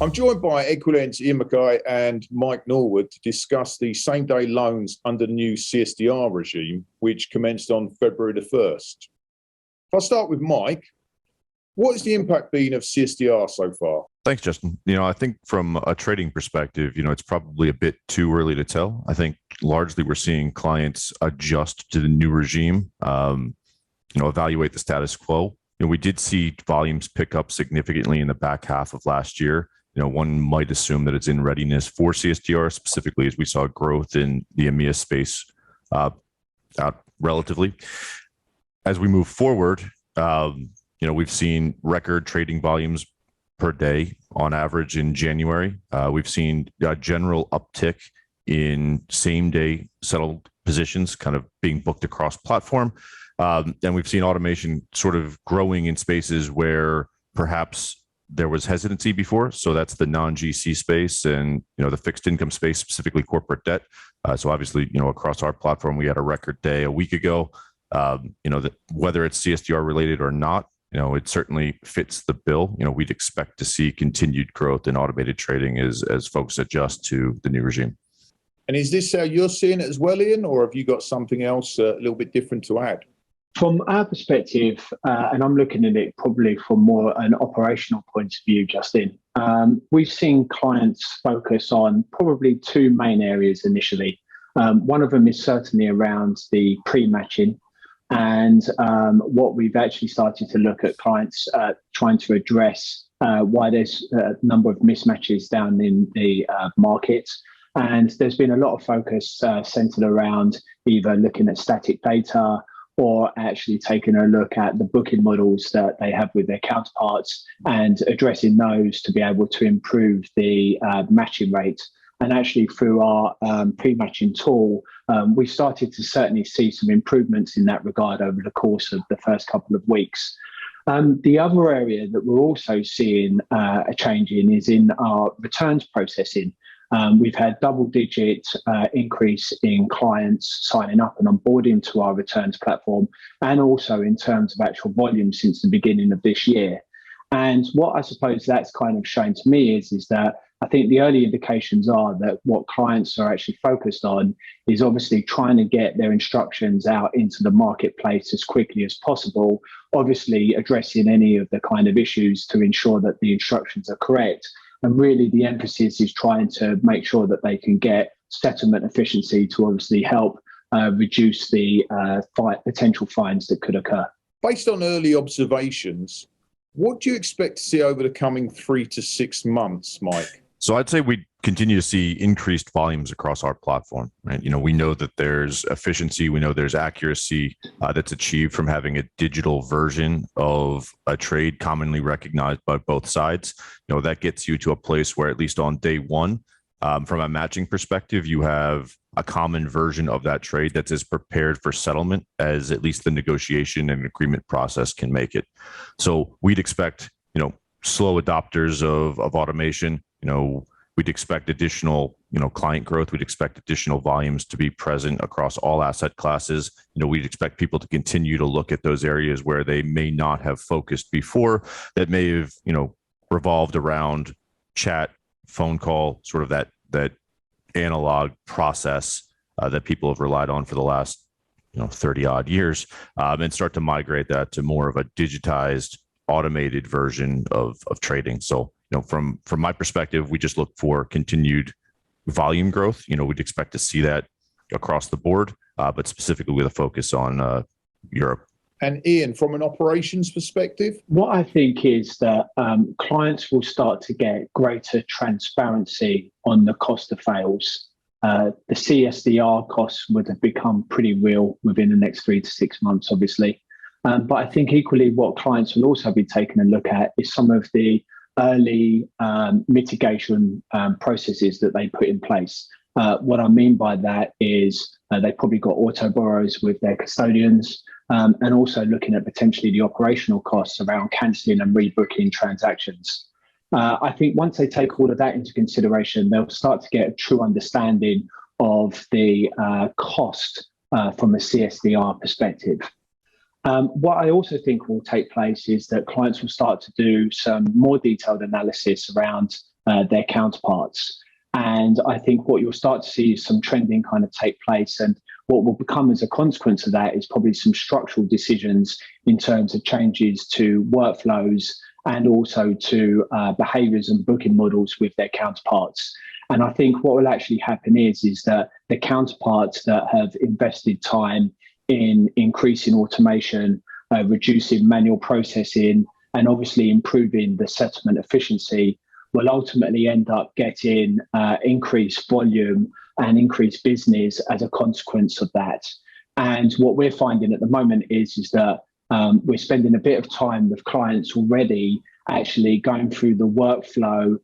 I'm joined by EquiLend's Iain Mackay and Mike Norwood to discuss the same-day loans under the new CSDR regime, which commenced on February the 1st. If I start with Mike, what has the impact been of CSDR so far? Thanks, Justin. I think from a trading perspective, it's probably a bit too early to tell. I think largely we're seeing clients adjust to the new regime, evaluate the status quo. We did see volumes pick up significantly in the back half of last year. One might assume that it's in readiness for CSDR, specifically as we saw growth in the EMEA space relatively. As we move forward, we've seen record trading volumes per day on average in January. We've seen a general uptick in same-day settled positions kind of being booked across platform. And we've seen automation sort of growing in spaces where perhaps there was hesitancy before. So that's the non-GC space and, the fixed income space, specifically corporate debt. So obviously, across our platform, we had a record day a week ago. That whether it's CSDR related or not, it certainly fits the bill. We'd expect to see continued growth in automated trading as folks adjust to the new regime. And is this how you're seeing it as well, Iain, or have you got something else a little bit different to add? From our perspective, and I'm looking at it probably from more an operational point of view, Justin, we've seen clients focus on probably two main areas initially. One of them is certainly around the pre-matching, and what we've actually started to look at clients trying to address why there's a number of mismatches down in the market. And there's been a lot of focus centered around either looking at static data or actually taking a look at the booking models that they have with their counterparts and addressing those to be able to improve the matching rate. And actually through our pre-matching tool, we started to certainly see some improvements in that regard over the course of the first couple of weeks. The other area that we're also seeing a change in is in our returns processing. We've had double-digit increase in clients signing up and onboarding to our returns platform, and also in terms of actual volume since the beginning of this year. And what I suppose that's kind of shown to me is that I think the early indications are that what clients are actually focused on is obviously trying to get their instructions out into the marketplace as quickly as possible, obviously addressing any of the kind of issues to ensure that the instructions are correct. And really the emphasis is trying to make sure that they can get settlement efficiency to obviously help reduce the potential fines that could occur. Based on early observations, what do you expect to see over the coming 3 to 6 months, Mike? So I'd say we continue to see increased volumes across our platform, right? We know that there's efficiency, we know there's accuracy that's achieved from having a digital version of a trade commonly recognized by both sides. That gets you to a place where at least on day one, from a matching perspective, you have a common version of that trade that's as prepared for settlement as at least the negotiation and agreement process can make it. So we'd expect, slow adopters of automation. We'd expect additional, client growth. We'd expect additional volumes to be present across all asset classes. We'd expect people to continue to look at those areas where they may not have focused before, that may have, revolved around chat, phone call, sort of that analog process that people have relied on for the last, 30 odd years, and start to migrate that to more of a digitized, automated version of trading. So, from my perspective, we just look for continued volume growth. We'd expect to see that across the board, but specifically with a focus on Europe. And Iain, from an operations perspective? What I think is that clients will start to get greater transparency on the cost of fails. The CSDR costs would have become pretty real within the next 3 to 6 months, obviously. But I think equally what clients will also be taking a look at is some of the early mitigation processes that they put in place. What I mean by that is they probably got auto borrows with their custodians, and also looking at potentially the operational costs around cancelling and rebooking transactions. I think once they take all of that into consideration, they'll start to get a true understanding of the cost from a CSDR perspective. What I also think will take place is that clients will start to do some more detailed analysis around their counterparts. And I think what you'll start to see is some trending kind of take place. And what will become as a consequence of that is probably some structural decisions in terms of changes to workflows and also to behaviours and booking models with their counterparts. And I think what will actually happen is that the counterparts that have invested time in increasing automation, reducing manual processing, and obviously improving the settlement efficiency will ultimately end up getting increased volume and increased business as a consequence of that. And what we're finding at the moment is that we're spending a bit of time with clients already actually going through the workflow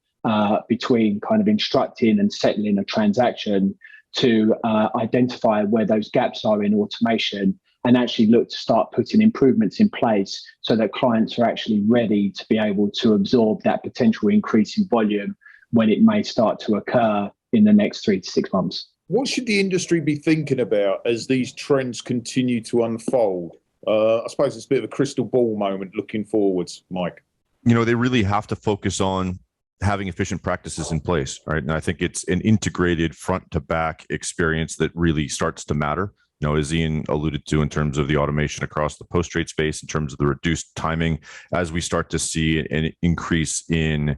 between kind of instructing and settling a transaction to identify where those gaps are in automation and actually look to start putting improvements in place so that clients are actually ready to be able to absorb that potential increase in volume when it may start to occur in the next 3 to 6 months. What should the industry be thinking about as these trends continue to unfold? I suppose it's a bit of a crystal ball moment looking forwards, Mike. They really have to focus on having efficient practices in place, right? And I think it's an integrated front to back experience that really starts to matter. As Iain alluded to in terms of the automation across the post-trade space, in terms of the reduced timing, as we start to see an increase in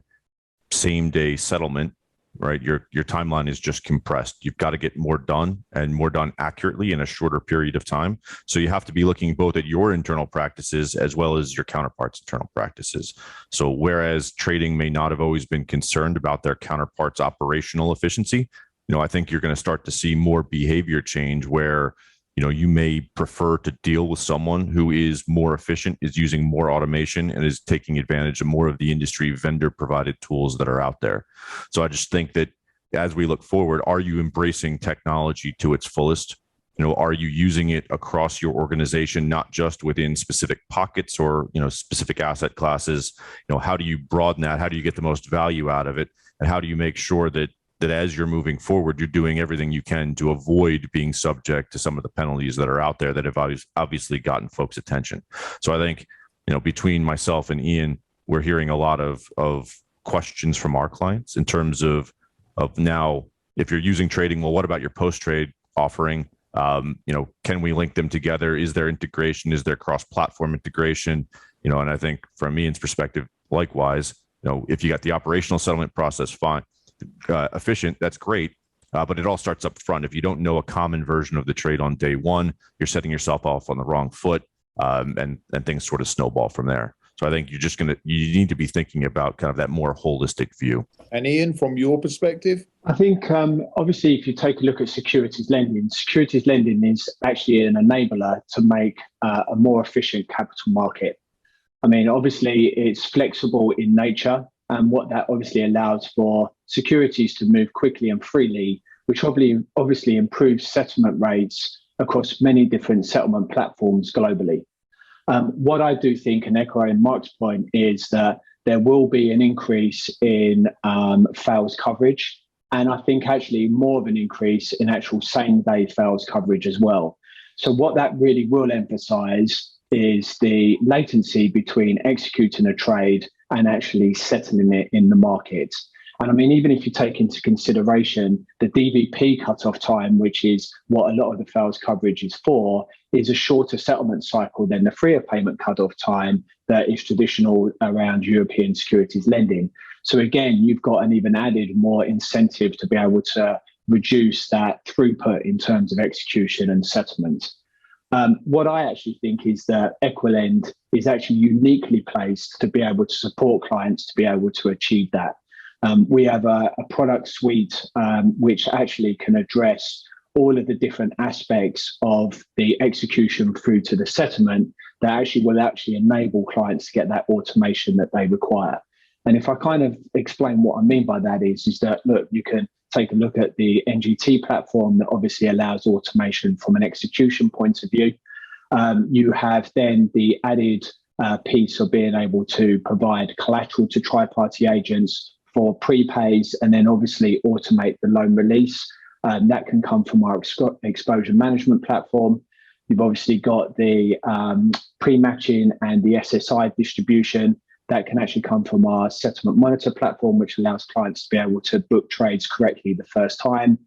same-day settlement, right? Your timeline is just compressed. You've got to get more done and more done accurately in a shorter period of time. So you have to be looking both at your internal practices as well as your counterparts' internal practices. So whereas trading may not have always been concerned about their counterparts' operational efficiency, I think you're going to start to see more behavior change where you may prefer to deal with someone who is more efficient, is using more automation, and is taking advantage of more of the industry vendor provided tools that are out there. So I just think that as we look forward, are you embracing technology to its fullest? Are you using it across your organization, not just within specific pockets or, specific asset classes? How do you broaden that? How do you get the most value out of it? And how do you make sure that as you're moving forward, you're doing everything you can to avoid being subject to some of the penalties that are out there that have obviously gotten folks' attention. So I think, between myself and Iain, we're hearing a lot of questions from our clients in terms of now, if you're using trading, well, what about your post-trade offering? Can we link them together? Is there integration? Is there cross-platform integration? And I think from Iain's perspective, likewise, if you got the operational settlement process fine, efficient, that's great. But it all starts up front. If you don't know a common version of the trade on day one, you're setting yourself off on the wrong foot, and things sort of snowball from there. So I think you need to be thinking about kind of that more holistic view. And Iain, from your perspective? I think obviously if you take a look at securities lending is actually an enabler to make a more efficient capital market. I mean, obviously it's flexible in nature, and what that obviously allows for securities to move quickly and freely, which obviously improves settlement rates across many different settlement platforms globally. What I do think, and echoing Mark's point, is that there will be an increase in fails coverage, and I think actually more of an increase in actual same-day fails coverage as well. So what that really will emphasize is the latency between executing a trade and actually settling it in the market. And I mean, even if you take into consideration the DVP cutoff time, which is what a lot of the fails coverage is for, is a shorter settlement cycle than the freer payment cutoff time that is traditional around European securities lending. So again, you've got an even added more incentive to be able to reduce that throughput in terms of execution and settlement. What I actually think is that EquiLend is actually uniquely placed to be able to support clients to be able to achieve that. We have a product suite which actually can address all of the different aspects of the execution through to the settlement that actually will enable clients to get that automation that they require. And if I kind of explain what I mean by that is that, look, you can take a look at the NGT platform that obviously allows automation from an execution point of view. You have then the added piece of being able to provide collateral to tri-party agents for prepays and then obviously automate the loan release. That can come from our exposure management platform. You've obviously got the pre-matching and the SSI distribution That can actually come from our settlement monitor platform, which allows clients to be able to book trades correctly the first time.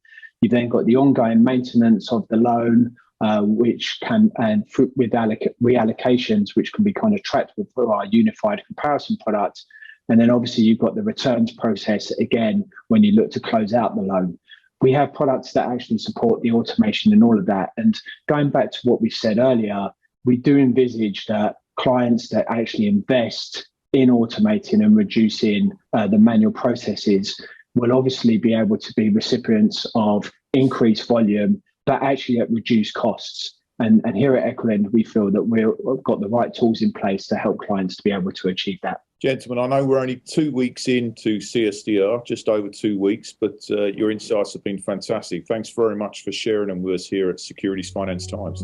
You've then got the ongoing maintenance of the loan, which can, and with reallocations, which can be kind of tracked with our unified comparison product. And then obviously you've got the returns process again when you look to close out the loan. We have products that actually support the automation and all of that. And going back to what we said earlier, we do envisage that clients that actually invest in automating and reducing the manual processes will obviously be able to be recipients of increased volume, but actually at reduced costs. And here at EquiLend, we feel that we've got the right tools in place to help clients to be able to achieve that. Gentlemen, I know we're only 2 weeks into CSDR, just over 2 weeks, but your insights have been fantastic. Thanks very much for sharing them with us here at Securities Finance Times.